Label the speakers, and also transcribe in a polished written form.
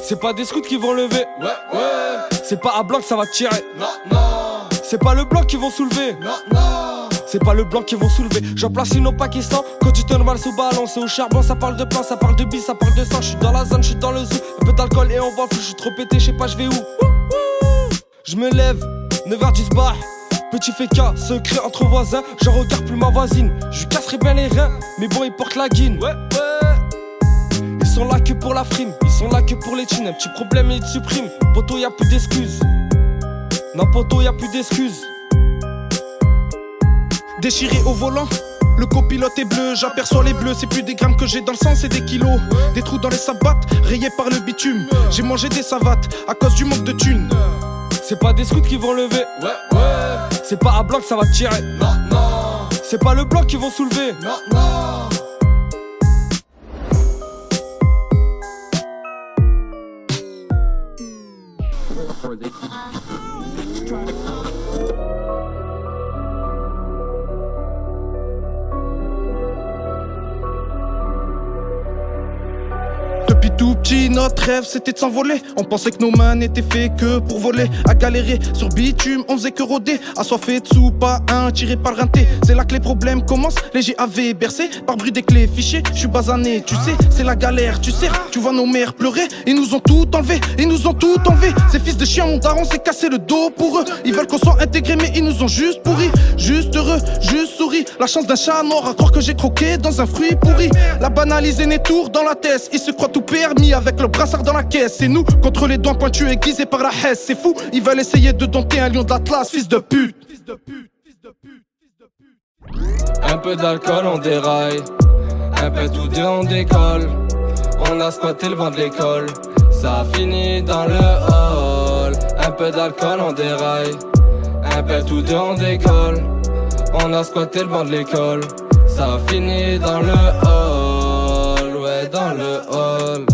Speaker 1: C'est pas des scouts qui vont lever.
Speaker 2: Ouais.
Speaker 1: C'est pas à bloc ça va tirer.
Speaker 2: Non.
Speaker 1: C'est pas le bloc qui vont soulever.
Speaker 2: Non.
Speaker 1: C'est pas le blanc qui vont soulever. J'en place une au Pakistan. Quand tu te normal sous ballon, c'est au charbon. Ça parle de plan, ça parle de bis, ça parle de sang. J'suis dans la zone, j'suis dans le zoo. Un peu d'alcool et on va fou. J'suis trop pété, j'sais pas j'vais où. J'me lève, 9h du sbar. Petit féca, secret entre voisins. Je regarde plus ma voisine. J'lui casserai bien les reins. Mais bon, ils portent la guine. Ouais. Ils sont là que pour la frime. Ils sont là que pour les thunes. Un petit problème et ils te suppriment. Poto, y'a plus d'excuses. Non, poto, y'a plus d'excuses.
Speaker 3: Déchiré au volant, le copilote est bleu, j'aperçois les bleus, c'est plus des grammes que j'ai dans le sang, c'est des kilos. Des trous dans les sabates, rayés par le bitume. J'ai mangé des savates à cause du manque de thunes.
Speaker 1: C'est pas des scouts qui vont lever.
Speaker 2: Ouais.
Speaker 1: C'est pas à bloc ça va tirer.
Speaker 2: Non.
Speaker 1: C'est pas le bloc qui vont soulever.
Speaker 2: Non.
Speaker 3: Depuis tout petit, notre rêve c'était de s'envoler. On pensait que nos mains n'étaient faits que pour voler. À galérer sur bitume, on faisait que rôder. Assoiffé de sous, pas un tiré par le rinté. C'est là que les problèmes commencent. Les GAV bercés par bruit des clés fichées. J'suis basané, tu sais, c'est la galère. Tu sais, tu vois nos mères pleurer. Ils nous ont tout enlevé, ils nous ont tout enlevé. Ces fils de chiens, mon daron s'est cassé le dos pour eux. Ils veulent qu'on soit intégrés, mais ils nous ont juste pourris. Juste heureux, juste souri. La chance d'un chat noir à croire que j'ai croqué dans un fruit pourri. La banalisée n'est tour dans la tête. Ils se croient tout permis avec le brassard dans la caisse. C'est nous contre les doigts pointus aiguisés par la hesse. C'est fou, ils veulent essayer de dompter un lion d'Atlas, fils de pute.
Speaker 1: Un peu d'alcool on déraille. Un peu tous deux on décolle. On a squatté le banc de l'école. Ça a fini dans le hall. Un peu d'alcool on déraille. Un peu tous deux on décolle. On a squatté le banc de l'école. Ça a fini dans le hall. Ouais, dans le hall.